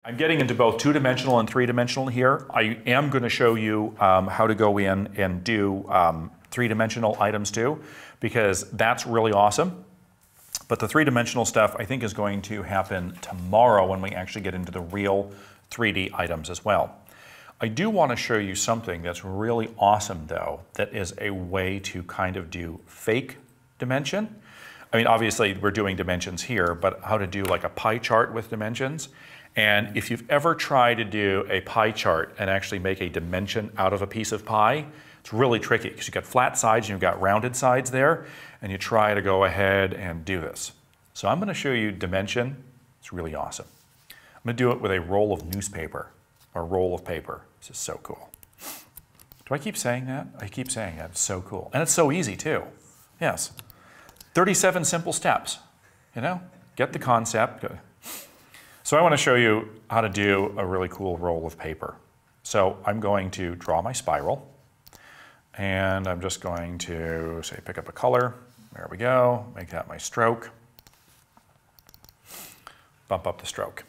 I'm getting into both two-dimensional and three-dimensional here. I am going to show you how to go in and do three-dimensional items too, because that's really awesome. But the three-dimensional stuff I think is going to happen tomorrow when we actually get into the real 3D items as well. I do want to show you something that's really awesome though, that is a way to kind of do fake dimension. I mean, obviously we're doing dimensions here, but how to do like a pie chart with dimensions. And if you've ever tried to do a pie chart and actually make a dimension out of a piece of pie, it's really tricky because you've got flat sides and you've got rounded sides there, and you try to go ahead and do this. So I'm going to show you dimension. It's really awesome. I'm going to do it with a roll of newspaper, or roll of paper. This is so cool. Do I keep saying that? I keep saying that. It's so cool. And it's so easy too. Yes. 37 simple steps. You know, get the concept. So I want to show you how to do a really cool roll of paper. So I'm going to draw my spiral, and I'm just going to say pick up a color. There we go. Make that my stroke. Bump up the stroke.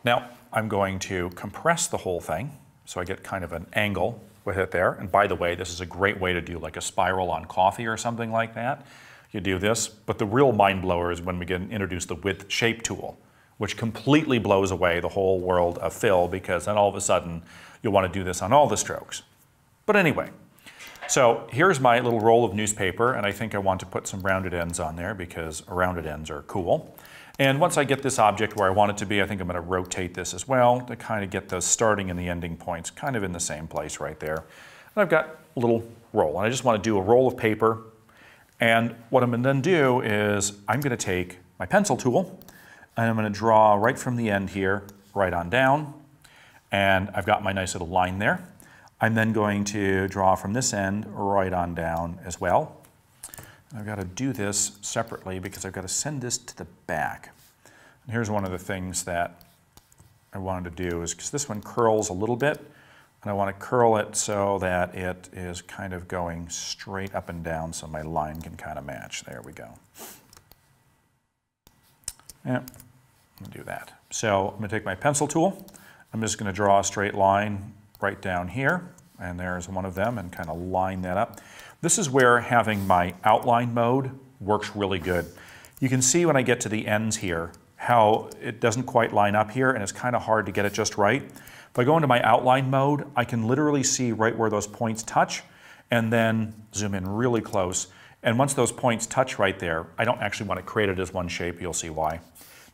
Now I'm going to compress the whole thing so I get kind of an angle with it there. And by the way, this is a great way to do like a spiral on coffee or something like that. You do this, but the real mind blower is when we introduce the width shape tool, which completely blows away the whole world of fill, because then all of a sudden you'll want to do this on all the strokes. But anyway, so here's my little roll of newspaper, and I think I want to put some rounded ends on there because rounded ends are cool. And once I get this object where I want it to be, I think I'm going to rotate this as well to kind of get the starting and the ending points kind of in the same place right there. And I've got a little roll, and I just want to do a roll of paper. And what I'm going to then do is I'm going to take my pencil tool, and I'm going to draw right from the end here, right on down. And I've got my nice little line there. I'm then going to draw from this end right on down as well. And I've got to do this separately because I've got to send this to the back. And here's one of the things that I wanted to do is, because this one curls a little bit, and I want to curl it so that it is kind of going straight up and down so my line can kind of match. There we go. Yeah, I'm going to do that. So I'm going to take my pencil tool. I'm just going to draw a straight line right down here, and there's one of them, and kind of line that up. This is where having my outline mode works really good. You can see when I get to the ends here how it doesn't quite line up here, and it's kind of hard to get it just right. If I go into my outline mode, I can literally see right where those points touch, and then zoom in really close. And once those points touch right there, I don't actually want to create it as one shape. You'll see why.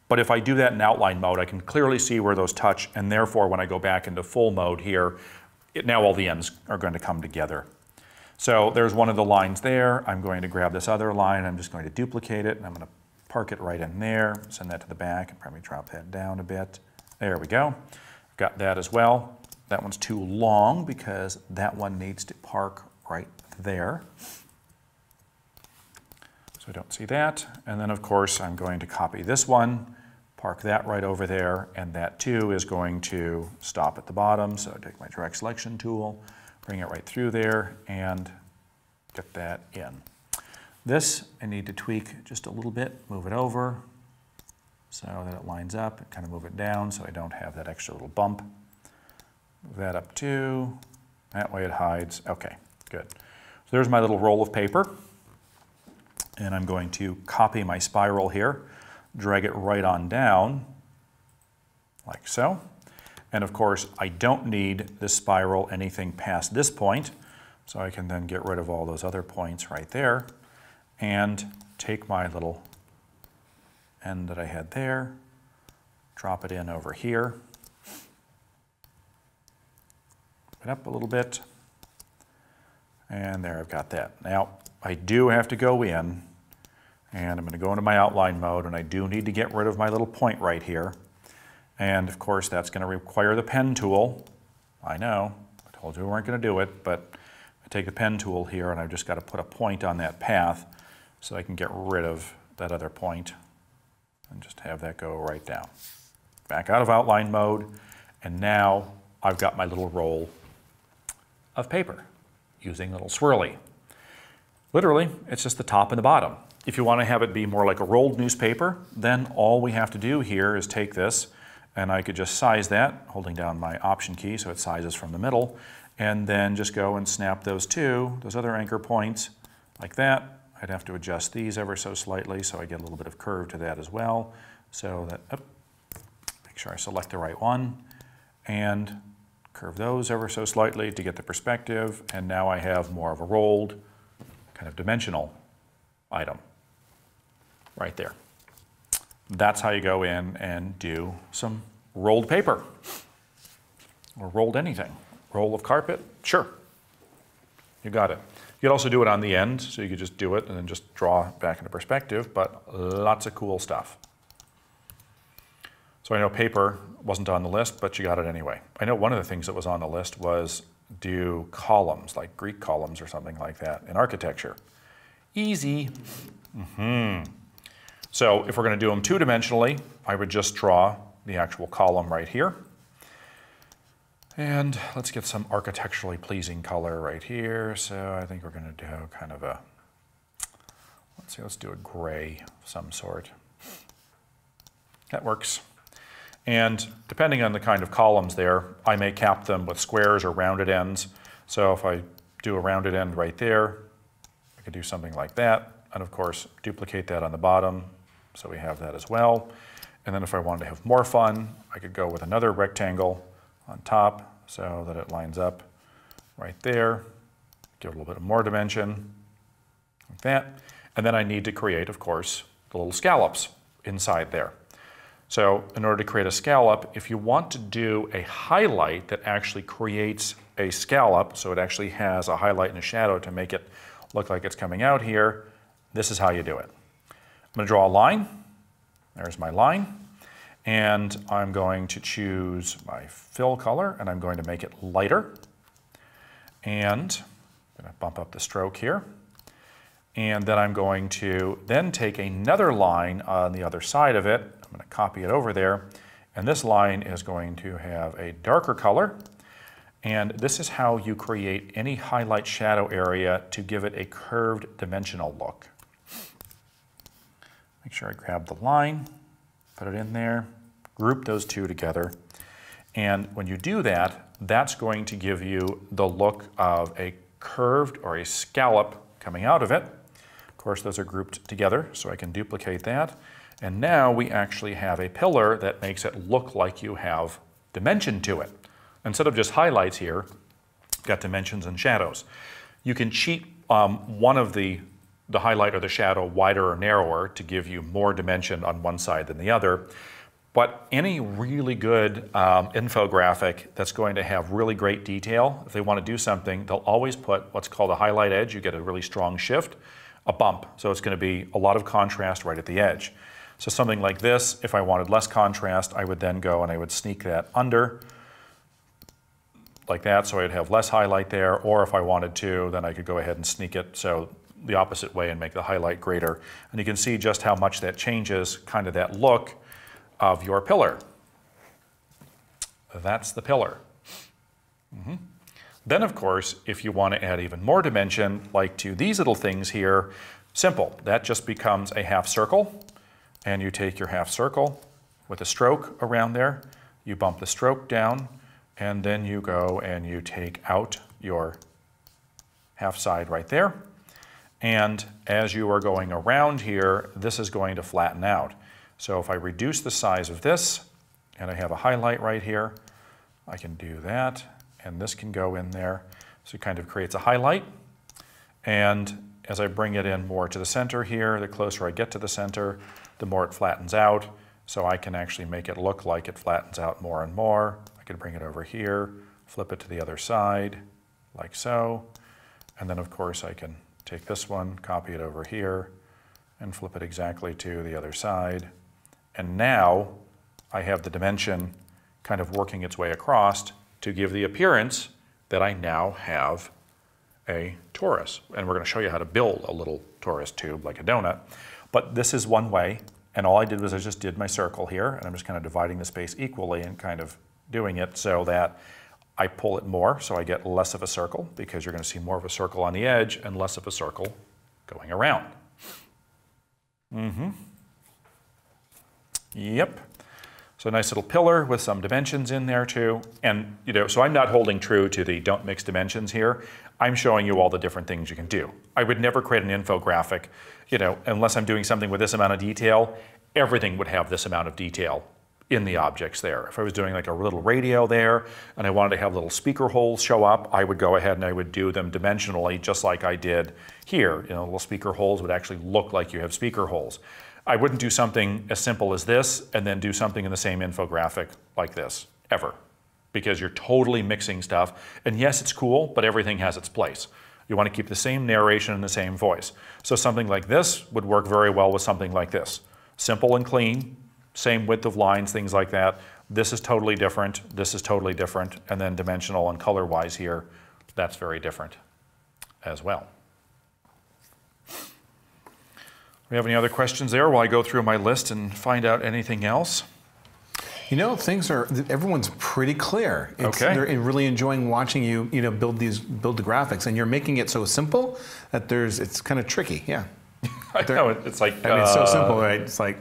But if I do that in outline mode, I can clearly see where those touch, and therefore when I go back into full mode here, now all the ends are going to come together. So there's one of the lines there. I'm going to grab this other line. I'm just going to duplicate it, and I'm going to park it right in there, send that to the back, and probably drop that down a bit. There we go. I've got that as well. That one's too long because that one needs to park right there. So I don't see that. And then of course I'm going to copy this one, park that right over there, and that too is going to stop at the bottom. So I take my direct selection tool, bring it right through there, and get that in. This I need to tweak just a little bit, move it over so that it lines up, and kind of move it down so I don't have that extra little bump. Move that up too. That way it hides. Okay, good. So there's my little roll of paper. And I'm going to copy my spiral here, drag it right on down, like so. And of course, I don't need this spiral anything past this point, so I can then get rid of all those other points right there, and take my little end that I had there, drop it in over here, move it up a little bit, and there I've got that. Now, I do have to go in, and I'm going to go into my outline mode, and I do need to get rid of my little point right here. And of course that's going to require the pen tool. I know, I told you we weren't going to do it, but I take the pen tool here, and I've just got to put a point on that path so I can get rid of that other point and just have that go right down. Back out of outline mode, and now I've got my little roll of paper using a little swirly. Literally, it's just the top and the bottom. If you want to have it be more like a rolled newspaper, then all we have to do here is take this and I could just size that, holding down my Option key so it sizes from the middle, and then just go and snap those other anchor points like that. I'd have to adjust these ever so slightly so I get a little bit of curve to that as well. So that, make sure I select the right one, and curve those ever so slightly to get the perspective, and now I have more of a rolled kind of dimensional item right there. That's how you go in and do some rolled paper or rolled anything. Roll of carpet, sure, you got it. You could also do it on the end, so you could just do it and then just draw back into perspective, but lots of cool stuff. So I know paper wasn't on the list, but you got it anyway. I know one of the things that was on the list was do columns, like Greek columns or something like that in architecture. Easy. So if we're going to do them two-dimensionally, I would just draw the actual column right here. And let's get some architecturally pleasing color right here. So I think we're going to do kind of a, let's do a gray of some sort. That works. And depending on the kind of columns there, I may cap them with squares or rounded ends. So if I do a rounded end right there, I could do something like that. And of course, duplicate that on the bottom, so we have that as well. And then if I wanted to have more fun, I could go with another rectangle on top so that it lines up right there. Give it a little bit more dimension, like that. And then I need to create, of course, the little scallops inside there. So in order to create a scallop, if you want to do a highlight that actually creates a scallop, so it actually has a highlight and a shadow to make it look like it's coming out here, this is how you do it. I'm going to draw a line. There's my line. And I'm going to choose my fill color, and I'm going to make it lighter. And I'm going to bump up the stroke here. And then I'm going to then take another line on the other side of it. I'm going to copy it over there. And this line is going to have a darker color. And this is how you create any highlight shadow area to give it a curved dimensional look. Make sure I grab the line, put it in there, group those two together. And when you do that, that's going to give you the look of a curved or a scallop coming out of it. Of course, those are grouped together, so I can duplicate that. And now we actually have a pillar that makes it look like you have dimension to it. Instead of just highlights here, you've got dimensions and shadows. You can cheat one of the highlight or the shadow wider or narrower to give you more dimension on one side than the other. But any really good infographic that's going to have really great detail, if they want to do something, they'll always put what's called a highlight edge. You get a really strong shift, a bump. So it's going to be a lot of contrast right at the edge. So something like this, if I wanted less contrast, I would then go and I would sneak that under like that, so I'd have less highlight there. Or if I wanted to, then I could go ahead and sneak it so the opposite way and make the highlight greater. And you can see just how much that changes kind of that look of your pillar. That's the pillar. Then, of course, if you want to add even more dimension, like to these little things here, simple. That just becomes a half circle. And you take your half circle with a stroke around there. You bump the stroke down, and then you go and you take out your half side right there. And as you are going around here, this is going to flatten out. So if I reduce the size of this, and I have a highlight right here, I can do that, and this can go in there. So it kind of creates a highlight. And as I bring it in more to the center here, the closer I get to the center, the more it flattens out. So I can actually make it look like it flattens out more and more. I can bring it over here, flip it to the other side, like so. And then, of course, I can take this one, copy it over here, and flip it exactly to the other side. And now I have the dimension kind of working its way across to give the appearance that I now have a torus. And we're going to show you how to build a little torus tube like a donut. But this is one way, and all I did was I just did my circle here, and I'm just kind of dividing the space equally and kind of doing it so that I pull it more, so I get less of a circle, because you're going to see more of a circle on the edge and less of a circle going around. Yep. So a nice little pillar with some dimensions in there too. And so I'm not holding true to the don't mix dimensions here. I'm showing you all the different things you can do. I would never create an infographic, unless I'm doing something with this amount of detail. Everything would have this amount of detail in the objects there. If I was doing like a little radio there and I wanted to have little speaker holes show up, I would go ahead and I would do them dimensionally just like I did here. Little speaker holes would actually look like you have speaker holes. I wouldn't do something as simple as this and then do something in the same infographic like this, ever. Because you're totally mixing stuff. And yes, it's cool, but everything has its place. You want to keep the same narration and the same voice. So something like this would work very well with something like this. Simple and clean, same width of lines, things like that. This is totally different, this is totally different, and then dimensional and color-wise here, that's very different as well. We have any other questions there while I go through my list and find out anything else? Everyone's pretty clear. Okay. They're really enjoying watching you, build the graphics, and you're making it so simple that it's kind of tricky. Yeah. I know, it's like. It's so simple, right? It's like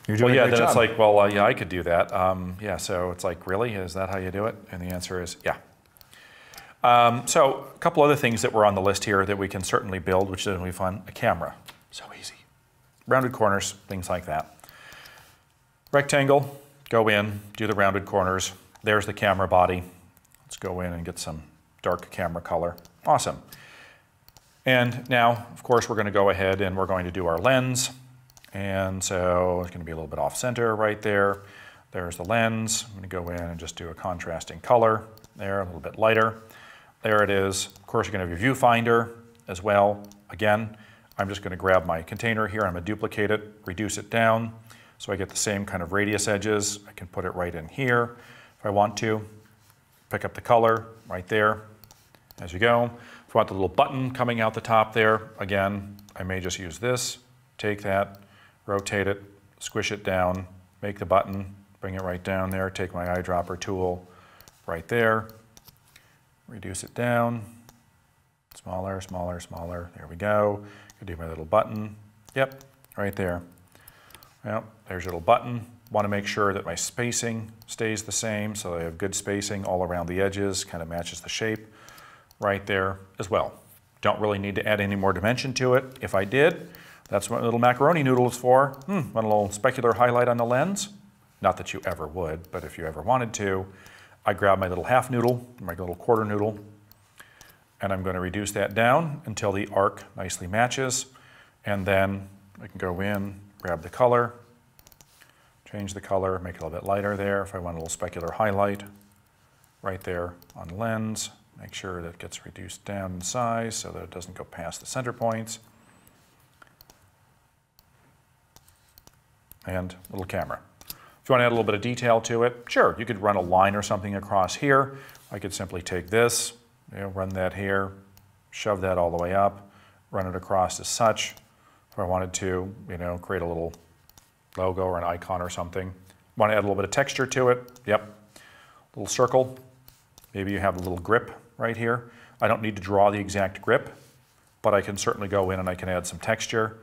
you're doing a great job. It's like, well, yeah, I could do that. So it's like, really, is that how you do it? And the answer is, yeah. So a couple other things that were on the list here that we can certainly build, which is going to be fun. A camera, so easy. Rounded corners, things like that. Rectangle, go in, do the rounded corners. There's the camera body. Let's go in and get some dark camera color. Awesome. And now, of course, we're going to go ahead and we're going to do our lens. And so it's going to be a little bit off center right there. There's the lens. I'm going to go in and just do a contrasting color there, a little bit lighter. There it is. Of course, you're going to have your viewfinder as well. Again, I'm just going to grab my container here. I'm going to duplicate it, reduce it down. So I get the same kind of radius edges. I can put it right in here if I want to. Pick up the color right there as you go. If I want the little button coming out the top there, again, I may just use this, take that, rotate it, squish it down, make the button, bring it right down there, take my eyedropper tool right there, reduce it down, smaller, smaller, smaller, there we go. I do my little button, yep, right there. Well, there's your little button. Want to make sure that my spacing stays the same, so I have good spacing all around the edges, kind of matches the shape right there as well. Don't really need to add any more dimension to it. If I did, that's what little macaroni noodle is for. Want a little specular highlight on the lens? Not that you ever would, but if you ever wanted to, I grab my little half noodle, my little quarter noodle, and I'm going to reduce that down until the arc nicely matches, and then I can go in, grab the color, change the color, make it a little bit lighter there. If I want a little specular highlight right there on the lens, make sure that it gets reduced down in size so that it doesn't go past the center points. And a little camera. If you want to add a little bit of detail to it, sure, you could run a line or something across here. I could simply take this, run that here, shove that all the way up, run it across as such. If I wanted to, create a little logo or an icon or something. Want to add a little bit of texture to it? Yep. A little circle. Maybe you have a little grip right here. I don't need to draw the exact grip, but I can certainly go in and I can add some texture.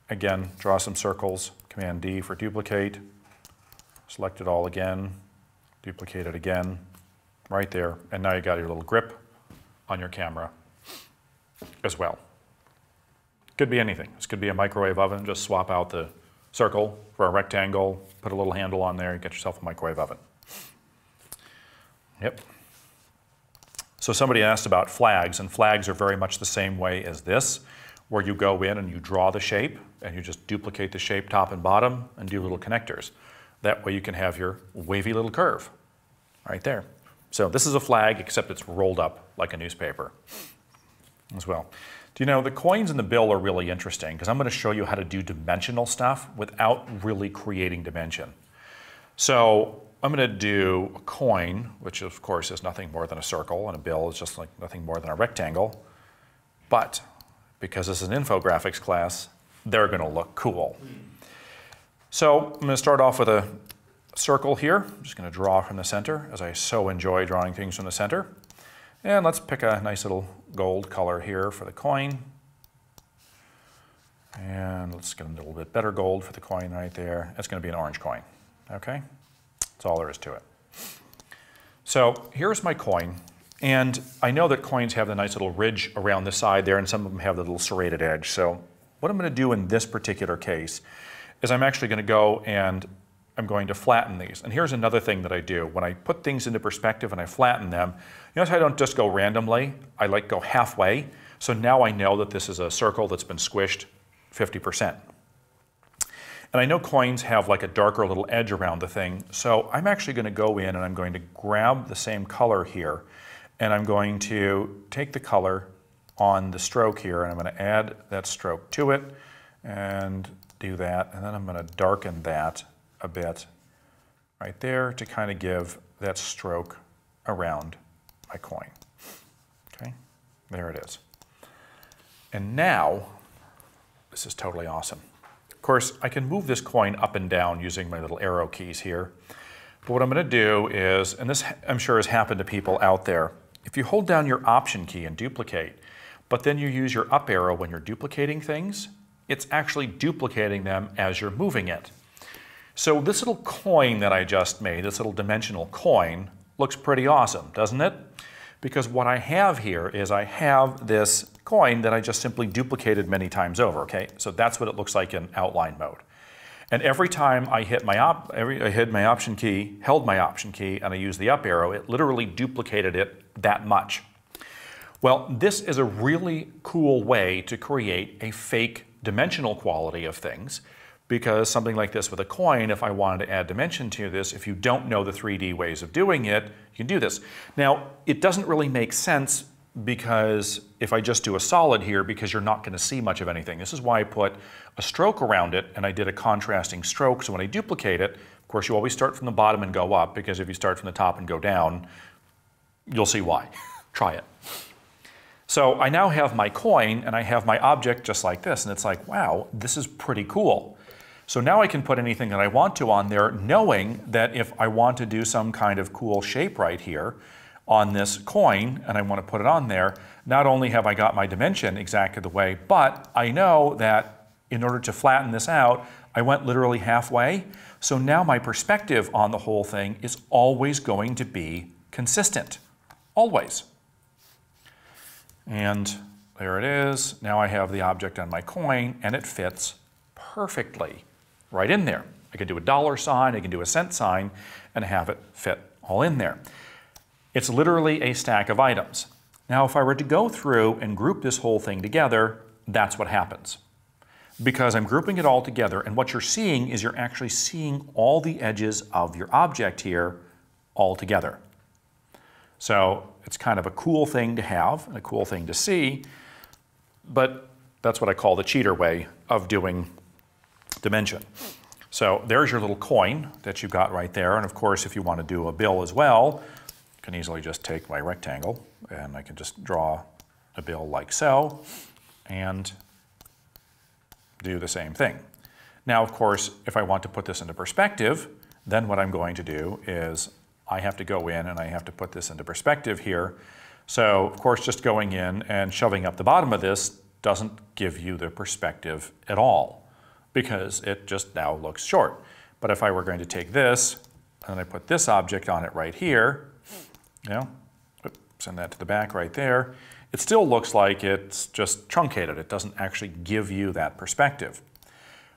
Again, draw some circles. Command D for duplicate. Select it all again. Duplicate it again. Right there. And now you got your little grip on your camera as well. Could be anything. This could be a microwave oven. Just swap out the circle for a rectangle, put a little handle on there, and get yourself a microwave oven. Yep. So somebody asked about flags, and flags are very much the same way as this, where you go in and you draw the shape, and you just duplicate the shape top and bottom and do little connectors. That way you can have your wavy little curve right there. So this is a flag, except it's rolled up like a newspaper as well. Do you know, the coins in the bill are really interesting because I'm going to show you how to do dimensional stuff without really creating dimension. So I'm going to do a coin, which of course is nothing more than a circle, and a bill is just like nothing more than a rectangle. But because this is an infographics class, they're going to look cool. So I'm going to start off with a circle here. I'm just going to draw from the center, as I so enjoy drawing things from the center. And let's pick a nice little gold color here for the coin. And let's get a little bit better gold for the coin right there. It's going to be an orange coin. Okay? That's all there is to it. So here's my coin. And I know that coins have the nice little ridge around the side there, and some of them have the little serrated edge. So what I'm going to do in this particular case is I'm actually going to go and I'm going to flatten these. And here's another thing that I do. When I put things into perspective and I flatten them, you notice I don't just go randomly. I like go halfway. So now I know that this is a circle that's been squished 50%. And I know coins have like a darker little edge around the thing. So I'm actually going to go in and I'm going to grab the same color here. And I'm going to take the color on the stroke here and I'm going to add that stroke to it and do that. And then I'm going to darken that a bit right there to kind of give that stroke around my coin. Okay, there it is. And now, this is totally awesome. Of course, I can move this coin up and down using my little arrow keys here. But what I'm going to do is, and this I'm sure has happened to people out there, if you hold down your Option key and duplicate, but then you use your up arrow when you're duplicating things, it's actually duplicating them as you're moving it. So this little coin that I just made, this little dimensional coin, looks pretty awesome, doesn't it? Because what I have here is I have this coin that I just simply duplicated many times over, okay? So that's what it looks like in outline mode. And every time I hit my Option key, held my Option key, and I used the up arrow, it literally duplicated it that much. Well, this is a really cool way to create a fake dimensional quality of things, because something like this with a coin, if I wanted to add dimension to this, if you don't know the 3D ways of doing it, you can do this. Now, it doesn't really make sense because if I just do a solid here, because you're not going to see much of anything. This is why I put a stroke around it and I did a contrasting stroke. So when I duplicate it, of course, you always start from the bottom and go up, because if you start from the top and go down, you'll see why. Try it. So I now have my coin and I have my object just like this, and it's like, wow, this is pretty cool. So now I can put anything that I want to on there, knowing that if I want to do some kind of cool shape right here on this coin and I want to put it on there, not only have I got my dimension exactly the way, but I know that in order to flatten this out, I went literally halfway. So now my perspective on the whole thing is always going to be consistent. Always. And there it is. Now I have the object on my coin and it fits perfectly right in there. I can do a dollar sign, I can do a cent sign, and have it fit all in there. It's literally a stack of items. Now, if I were to go through and group this whole thing together, that's what happens. Because I'm grouping it all together, and what you're seeing is you're actually seeing all the edges of your object here all together. So it's kind of a cool thing to have, and a cool thing to see, but that's what I call the cheater way of doing dimension. So there's your little coin that you've got right there, and of course if you want to do a bill as well, you can easily just take my rectangle and I can just draw a bill like so and do the same thing. Now of course if I want to put this into perspective, then what I'm going to do is I have to go in and I have to put this into perspective here. So of course just going in and shoving up the bottom of this doesn't give you the perspective at all, because it just now looks short. But if I were going to take this and I put this object on it right here, you know, send that to the back right there, it still looks like it's just truncated. It doesn't actually give you that perspective.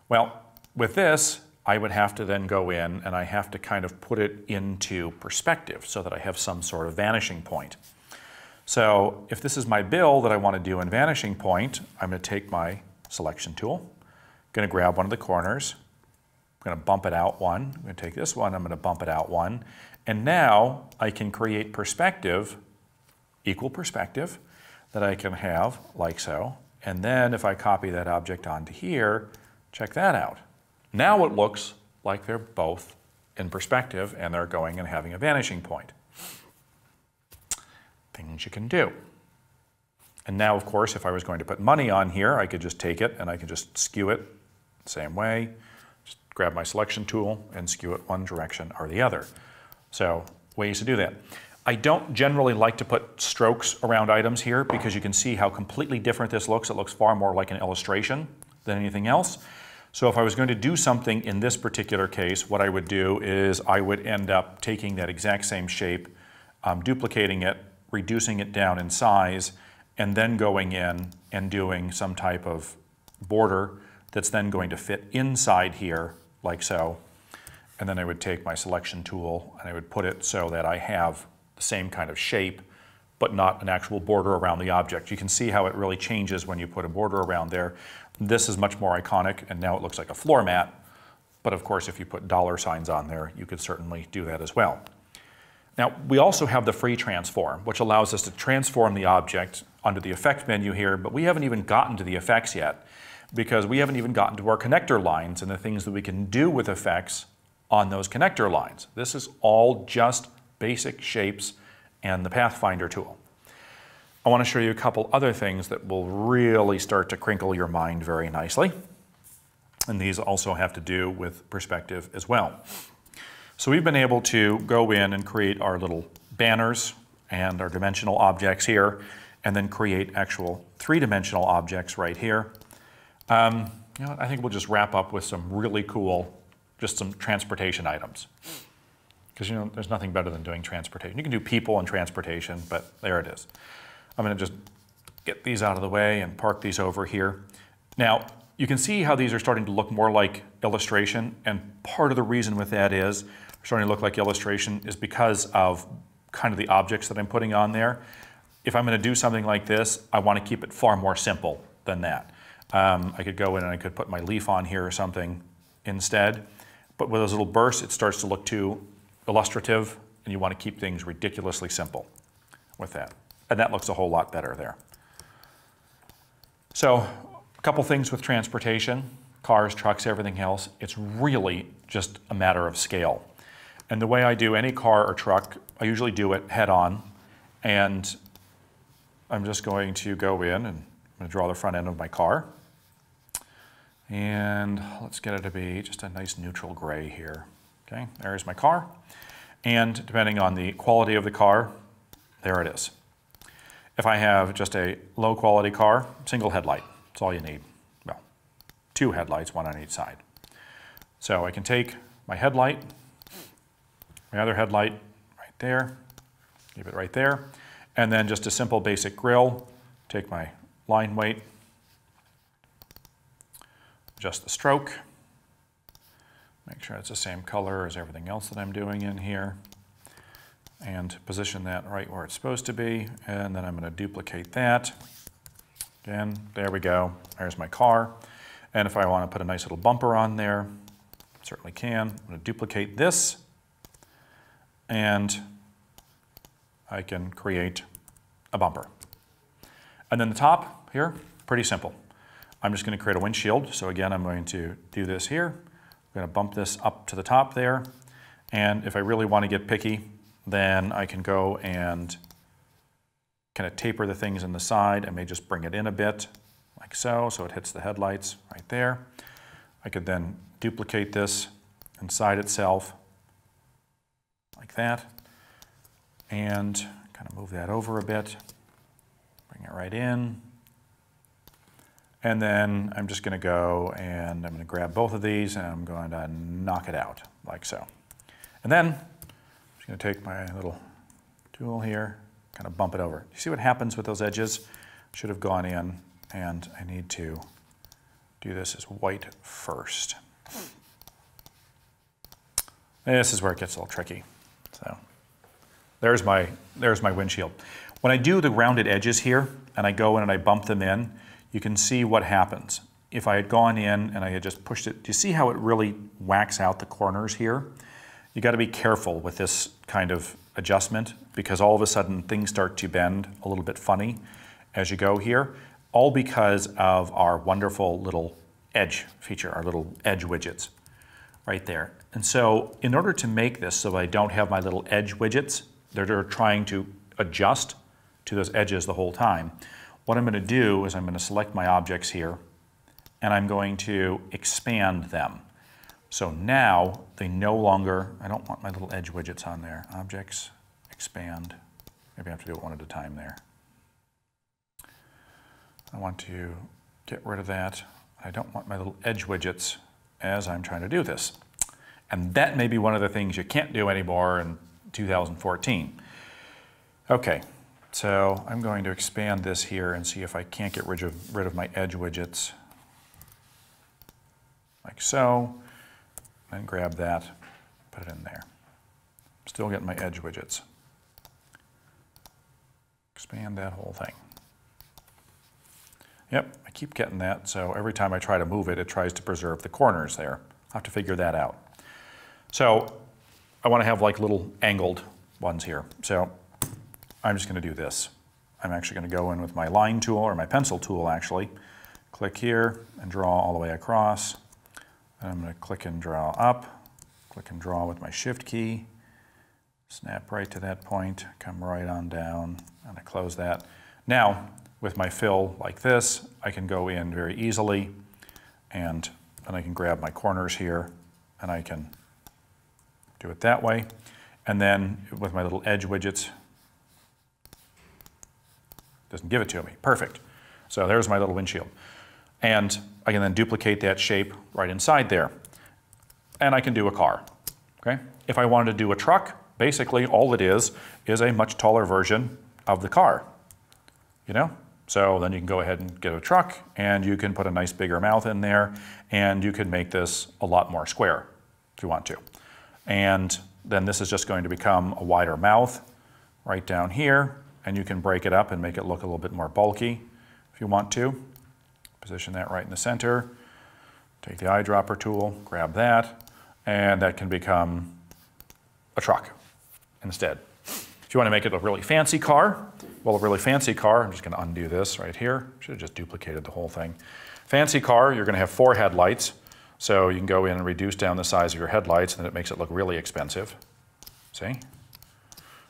Well, with this, I would have to then go in and I have to kind of put it into perspective so that I have some sort of vanishing point. So if this is my bill that I want to do in vanishing point, I'm going to take my selection tool, going to grab one of the corners, I'm going to bump it out one, I'm going to take this one, I'm going to bump it out one, and now I can create perspective, equal perspective, that I can have like so, and then if I copy that object onto here, check that out. Now it looks like they're both in perspective and they're going and having a vanishing point. Things you can do. And now, of course, if I was going to put money on here, I could just take it and I could just skew it the same way. Just grab my selection tool and skew it one direction or the other. So, ways to do that. I don't generally like to put strokes around items here because you can see how completely different this looks. It looks far more like an illustration than anything else. So if I was going to do something in this particular case, what I would do is I would end up taking that exact same shape, duplicating it, reducing it down in size, and then going in and doing some type of border that's then going to fit inside here, like so. And then I would take my selection tool and I would put it so that I have the same kind of shape, but not an actual border around the object. You can see how it really changes when you put a border around there. This is much more iconic, and now it looks like a floor mat. But of course, if you put dollar signs on there, you could certainly do that as well. Now, we also have the free transform, which allows us to transform the object under the effect menu here, but we haven't even gotten to the effects yet, because we haven't even gotten to our connector lines and the things that we can do with effects on those connector lines. This is all just basic shapes and the Pathfinder tool. I want to show you a couple other things that will really start to crinkle your mind very nicely. And these also have to do with perspective as well. So we've been able to go in and create our little banners and our dimensional objects here, and then create actual three-dimensional objects right here. You know, I think we'll just wrap up with some really cool, just some transportation items. Because, you know, there's nothing better than doing transportation. You can do people and transportation, but there it is. I'm going to just get these out of the way and park these over here. Now, you can see how these are starting to look more like illustration, and part of the reason with that is they're starting to look like illustration is because of kind of the objects that I'm putting on there. If I'm going to do something like this, I want to keep it far more simple than that. I could go in and I could put my leaf on here or something instead, but with those little bursts, it starts to look too illustrative, and you want to keep things ridiculously simple with that. And that looks a whole lot better there. So, a couple things with transportation, cars, trucks, everything else. It's really just a matter of scale. And the way I do any car or truck, I usually do it head on. And I'm just going to go in and I'm going to draw the front end of my car. And let's get it to be just a nice neutral gray here. Okay, there's my car. And depending on the quality of the car, there it is. If I have just a low quality car, single headlight, that's all you need. Well, two headlights, one on each side. So I can take my headlight, my other headlight right there, keep it right there, and then just a simple basic grille, take my line weight, adjust the stroke, make sure it's the same color as everything else that I'm doing in here, and position that right where it's supposed to be, and then I'm going to duplicate that. Again, there we go, there's my car. And if I want to put a nice little bumper on there, certainly can. I'm going to duplicate this, and I can create a bumper. And then the top here, pretty simple. I'm just going to create a windshield. So again, I'm going to do this here. I'm going to bump this up to the top there. And if I really want to get picky, then I can go and kind of taper the things on the side. I may just bring it in a bit, like so, so it hits the headlights right there. I could then duplicate this inside itself, like that, and kind of move that over a bit, bring it right in. And then I'm just going to go and I'm going to grab both of these and I'm going to knock it out, like so. And then I'm just going to take my little tool here, kind of bump it over. You see what happens with those edges? Should have gone in, and I need to do this as white first. This is where it gets a little tricky. So there's my windshield. When I do the rounded edges here and I go in and I bump them in, you can see what happens. If I had gone in and I had just pushed it, do you see how it really whacks out the corners here? You got to be careful with this kind of adjustment, because all of a sudden things start to bend a little bit funny as you go here, all because of our wonderful little edge feature, our little edge widgets right there. And so in order to make this so I don't have my little edge widgets that are trying to adjust to those edges the whole time, what I'm going to do is I'm going to select my objects here and I'm going to expand them. So now they no longer, I don't want my little edge widgets on there. Objects, expand. Maybe I have to do it one at a time there. I want to get rid of that. I don't want my little edge widgets as I'm trying to do this. And that may be one of the things you can't do anymore in 2014. Okay, so I'm going to expand this here and see if I can't get rid of my edge widgets. Like so, and grab that, put it in there. Still getting my edge widgets. Expand that whole thing. Yep, I keep getting that, so every time I try to move it, it tries to preserve the corners there. I'll have to figure that out. So I want to have like little angled ones here. So I'm just going to do this. I'm actually going to go in with my line tool, or my pencil tool actually. Click here and draw all the way across. And I'm going to click and draw up. Click and draw with my shift key. Snap right to that point, come right on down, and I close that. Now, with my fill like this, I can go in very easily, and then I can grab my corners here, and I can do it that way. And then with my little edge widgets, doesn't give it to me. Perfect. So there's my little windshield. And I can then duplicate that shape right inside there. And I can do a car, okay? If I wanted to do a truck, basically all it is a much taller version of the car, you know? So then you can go ahead and get a truck, and you can put a nice bigger mouth in there, and you can make this a lot more square if you want to. And then this is just going to become a wider mouth right down here, and you can break it up and make it look a little bit more bulky if you want to. Position that right in the center, take the eyedropper tool, grab that, and that can become a truck instead. If you want to make it a really fancy car, well, a really fancy car, I'm just going to undo this right here. Should have just duplicated the whole thing. Fancy car, you're going to have 4 headlights, so you can go in and reduce down the size of your headlights, and then it makes it look really expensive. See?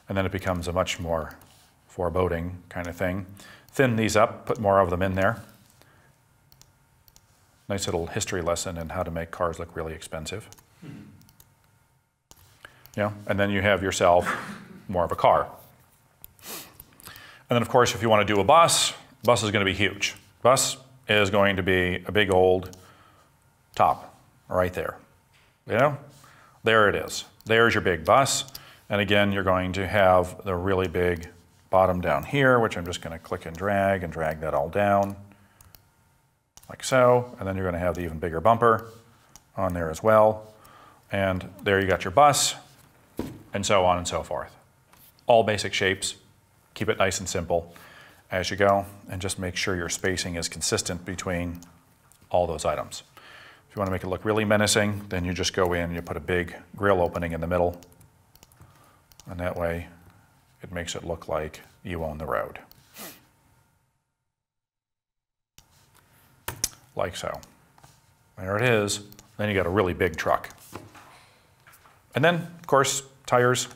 And then it becomes a much more foreboding kind of thing. Thin these up, put more of them in there. Nice little history lesson in how to make cars look really expensive. Yeah, and then you have yourself more of a car. And then of course, if you want to do a bus is going to be huge. Bus is going to be a big old top right there. You know, there it is. There's your big bus. And again, you're going to have the really big bottom down here, which I'm just going to click and drag that all down like so. And then you're going to have the even bigger bumper on there as well. And there you got your bus, and so on and so forth. All basic shapes. Keep it nice and simple as you go, and just make sure your spacing is consistent between all those items. If you want to make it look really menacing, then you just go in and you put a big grill opening in the middle, and that way it makes it look like you own the road. Like so. There it is. Then you got a really big truck. And then, of course, tires,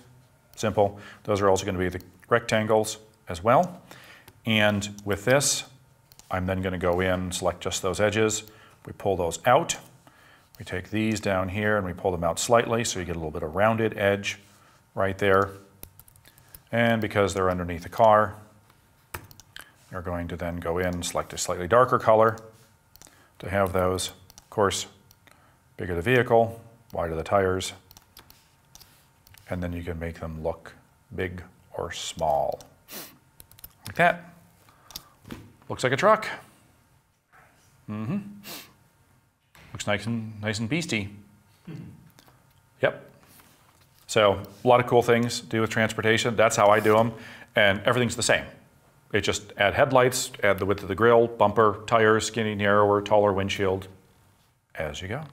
simple. Those are also going to be the rectangles as well. And with this, I'm then going to go in, select just those edges. We pull those out. We take these down here and we pull them out slightly so you get a little bit of rounded edge right there. And because they're underneath the car, you're going to then go in, select a slightly darker color to have those. Of course, bigger the vehicle, wider the tires, and then you can make them look big or small. Like that. Looks like a truck. Looks nice and beastie. Yep. So a lot of cool things to do with transportation. That's how I do them, and everything's the same. It just add headlights, add the width of the grille, bumper, tires, skinny, narrower, taller windshield, as you go.